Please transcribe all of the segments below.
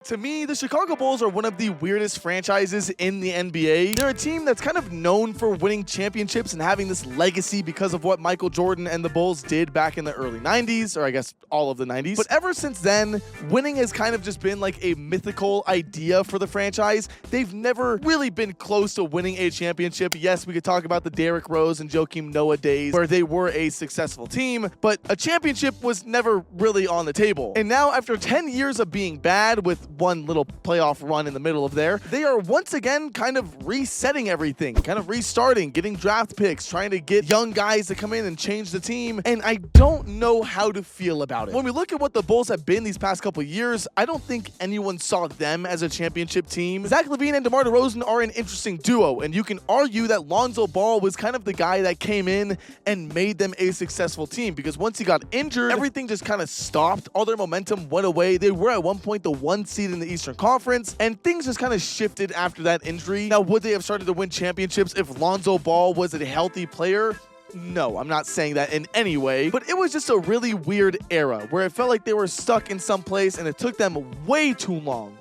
To me, the Chicago Bulls are one of the weirdest franchises in the NBA. They're a team that's kind of known for winning championships and having this legacy because of what Michael Jordan and the Bulls did back in the early 90s, or I guess all of the 90s. But ever since then, winning has kind of just been like a mythical idea for the franchise. They've never really been close to winning a championship. Yes, we could talk about the Derrick Rose and Joakim Noah days where they were a successful team, but a championship was never really on the table. And now, after 10 years of being bad with one little playoff run in the middle of there, they are once again kind of resetting everything, kind of restarting, getting draft picks, trying to get young guys to come in and change the team, and I don't know how to feel about it. When we look at what the Bulls have been these past couple years, I don't think anyone saw them as a championship team. Zach LaVine and DeMar DeRozan are an interesting duo, and you can argue that Lonzo Ball was kind of the guy that came in and made them a successful team, because once he got injured, everything just kind of stopped. All their momentum went away. They were at one point the 1 seed in the Eastern Conference, and things just kind of shifted after that injury. Now, would they have started to win championships if Lonzo Ball was a healthy player? No, I'm not saying that in any way, but it was just a really weird era where it felt like they were stuck in some place and it took them way too long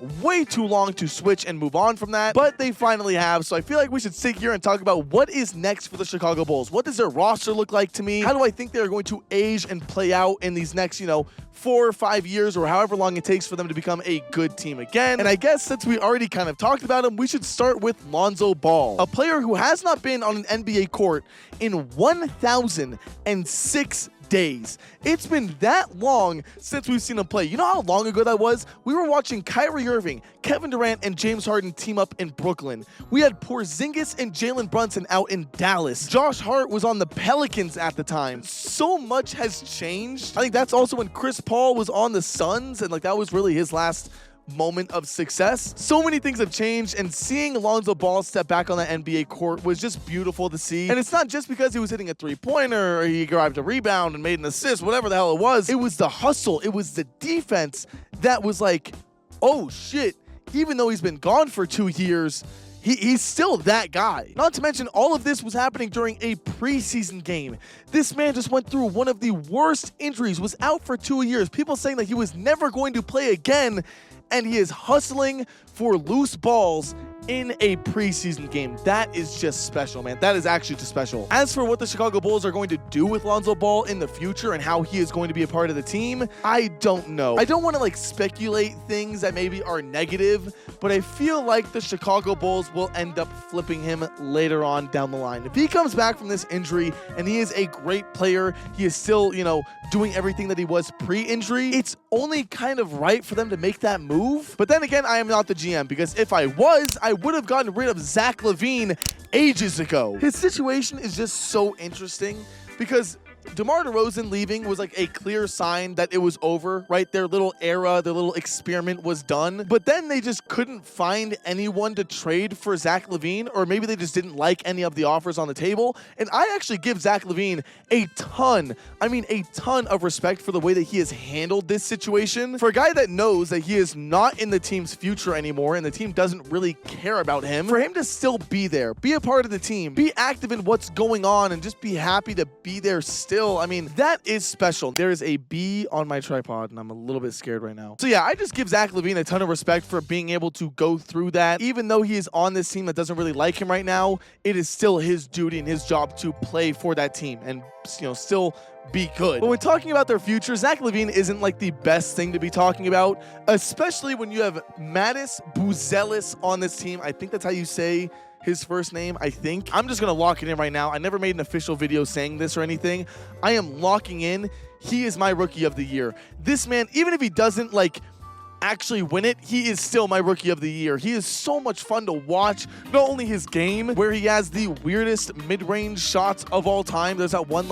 to switch and move on from that, but they finally have. So I feel like we should sit here and talk about what is next for the Chicago Bulls. What does their roster look like to me? How do I think they're going to age and play out in these next, 4 or 5 years, or however long it takes for them to become a good team again? And I guess since we already kind of talked about him, we should start with Lonzo Ball, a player who has not been on an NBA court in 1,006 days. It's been that long since we've seen him play. You know how long ago that was? We were watching Kyrie Irving, Kevin Durant, and James Harden team up in Brooklyn. We had Porzingis and Jalen Brunson out in Dallas. Josh Hart was on the Pelicans at the time. So much has changed. I think that's also when Chris Paul was on the Suns, and that was really his last moment of success. So many things have changed, and seeing Lonzo Ball step back on the NBA court was just beautiful to see. And it's not just because he was hitting a three-pointer or he grabbed a rebound and made an assist, whatever the hell it was. It was the hustle. It was the defense that was like, oh shit, even though he's been gone for 2 years, he's still that guy. Not to mention, all of this was happening during a preseason game. This man just went through one of the worst injuries, was out for 2 years. People saying that he was never going to play again, and he is hustling for loose balls in a preseason game. That is just special, man. That is actually just special. As for what the Chicago Bulls are going to do with Lonzo Ball in the future and how he is going to be a part of the team, I don't know. I don't want to speculate things that maybe are negative, but I feel like the Chicago Bulls will end up flipping him later on down the line. If he comes back from this injury and he is a great player, he is still, doing everything that he was pre-injury, it's only kind of right for them to make that move. But then again, I am not the GM, because if I was, I would have gotten rid of Zach LaVine ages ago. His situation is just so interesting because DeMar DeRozan leaving was a clear sign that it was over, right? Their little era, their little experiment was done. But then they just couldn't find anyone to trade for Zach LaVine, or maybe they just didn't like any of the offers on the table. And I actually give Zach LaVine a ton of respect for the way that he has handled this situation. For a guy that knows that he is not in the team's future anymore and the team doesn't really care about him, for him to still be there, be a part of the team, be active in what's going on, and just be happy to be there still, that is special. There is a bee on my tripod, and I'm a little bit scared right now. So yeah, I just give Zach LaVine a ton of respect for being able to go through that. Even though he is on this team that doesn't really like him right now, it is still his duty and his job to play for that team and, still be good. But when talking about their future, Zach LaVine isn't the best thing to be talking about, especially when you have Mattis Buzelis on this team. I think that's how you say his first name, I think. I'm just gonna lock it in right now. I never made an official video saying this or anything. I am locking in. He is my rookie of the year. This man, even if he doesn't actually win it, he is still my rookie of the year. He is so much fun to watch. Not only his game, where he has the weirdest mid-range shots of all time. There's that one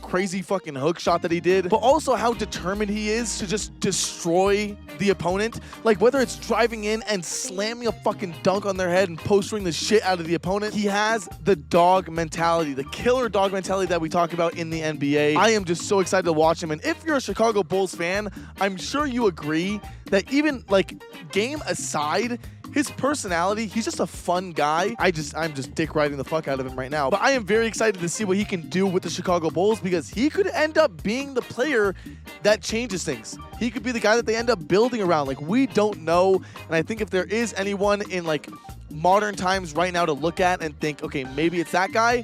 crazy fucking hook shot that he did, but also how determined he is to just destroy the opponent. Whether it's driving in and slamming a fucking dunk on their head and postering the shit out of the opponent, he has the dog mentality, the killer dog mentality that we talk about in the NBA. I am just so excited to watch him, and if you're a Chicago Bulls fan, I'm sure you agree that even game aside, his personality, he's just a fun guy. I'm just dick riding the fuck out of him right now. But I am very excited to see what he can do with the Chicago Bulls, because he could end up being the player that changes things. He could be the guy that they end up building around. Like, we don't know. And I think if there is anyone in like modern times right now to look at and think, okay, maybe it's that guy,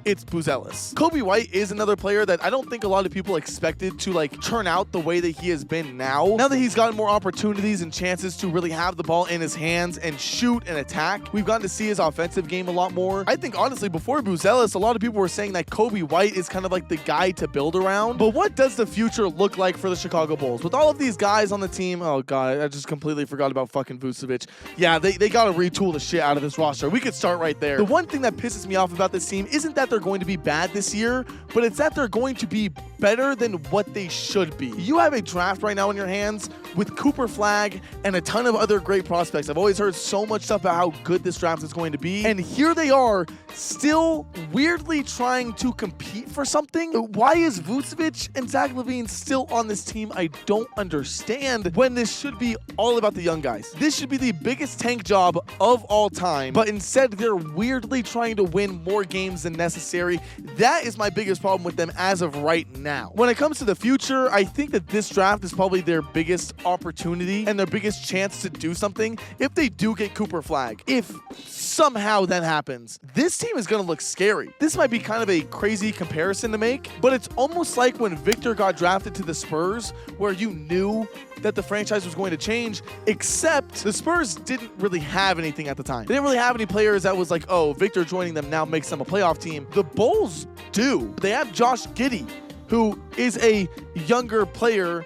it's Buzelis. Coby White is another player that I don't think a lot of people expected to like turn out the way that he has been now. Now that he's gotten more opportunities and chances to really have the ball in his hands and shoot and attack, we've gotten to see his offensive game a lot more. I think honestly, before Buzelis, a lot of people were saying that Coby White is kind of like the guy to build around. But what does the future look like for the Chicago Bulls? With all of these guys on the team, oh god, I just completely forgot about fucking Vucevic. Yeah, they gotta retool the shit out of this roster. We could start right there. The one thing that pisses me off about this team isn't that they're going to be bad this year, but it's that they're going to be better than what they should be. You have a draft right now in your hands with Cooper Flagg and a ton of other great prospects. I've always heard so much stuff about how good this draft is going to be, and here they are still weirdly trying to compete for something. Why is Vucevic and Zach LaVine still on this team? I don't understand, when this should be all about the young guys. This should be the biggest tank job of all time, but instead they're weirdly trying to win more games than necessary. That is my biggest problem with them as of right now. When it comes to the future, I think that this draft is probably their biggest opportunity and their biggest chance to do something. If they do get Cooper Flagg, if somehow that happens, this team is going to look scary. This might be kind of a crazy comparison to make, but it's almost like when Victor got drafted to the Spurs, where you knew that the franchise was going to change, except the Spurs didn't really have anything at the time. They didn't really have any players that was like, oh, Victor joining them now makes them a playoff team. The Bulls do. They have Josh Giddey, who is a younger player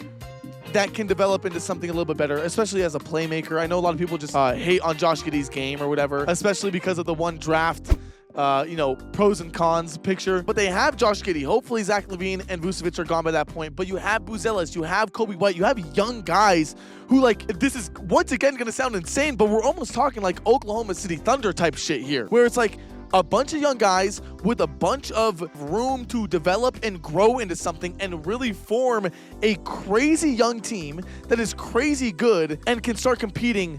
that can develop into something a little bit better, especially as a playmaker. I know a lot of people just hate on Josh Giddey's game or whatever, especially because of the one draft pros and cons picture. But they have Josh Giddey. Hopefully Zach LaVine and Vucevic are gone by that point. But you have Buzelis, you have Coby White, you have young guys who, like, this is once again going to sound insane, but we're almost talking like Oklahoma City Thunder type shit here, where it's like a bunch of young guys with a bunch of room to develop and grow into something and really form a crazy young team that is crazy good and can start competing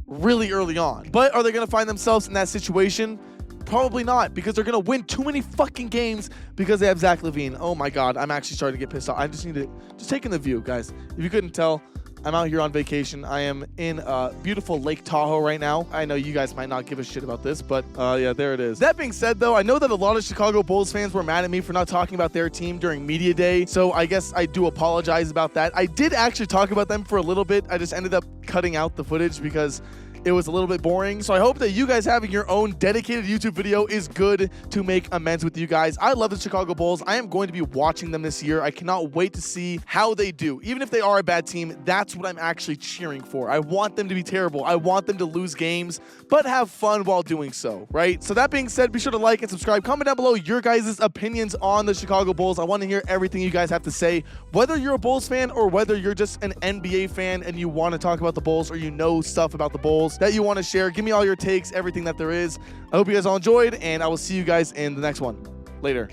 really early on. But are they going to find themselves in that situation? Probably not, because they're going to win too many fucking games because they have Zach LaVine. Oh my god, I'm actually starting to get pissed off. I just need to take in the view, guys. If you couldn't tell, I'm out here on vacation. I am in beautiful Lake Tahoe right now. I know you guys might not give a shit about this, but yeah, there it is. That being said, though, I know that a lot of Chicago Bulls fans were mad at me for not talking about their team during media day, so I guess I do apologize about that. I did actually talk about them for a little bit. I just ended up cutting out the footage because it was a little bit boring. So I hope that you guys having your own dedicated YouTube video is good to make amends with you guys. I love the Chicago Bulls. I am going to be watching them this year. I cannot wait to see how they do. Even if they are a bad team, that's what I'm actually cheering for. I want them to be terrible. I want them to lose games, but have fun while doing so, right? So that being said, be sure to like and subscribe. Comment down below your guys' opinions on the Chicago Bulls. I want to hear everything you guys have to say, whether you're a Bulls fan or whether you're just an NBA fan and you want to talk about the Bulls or you know stuff about the Bulls that you want to share. Give me all your takes, everything that there is. I hope you guys all enjoyed, and I will see you guys in the next one. Later.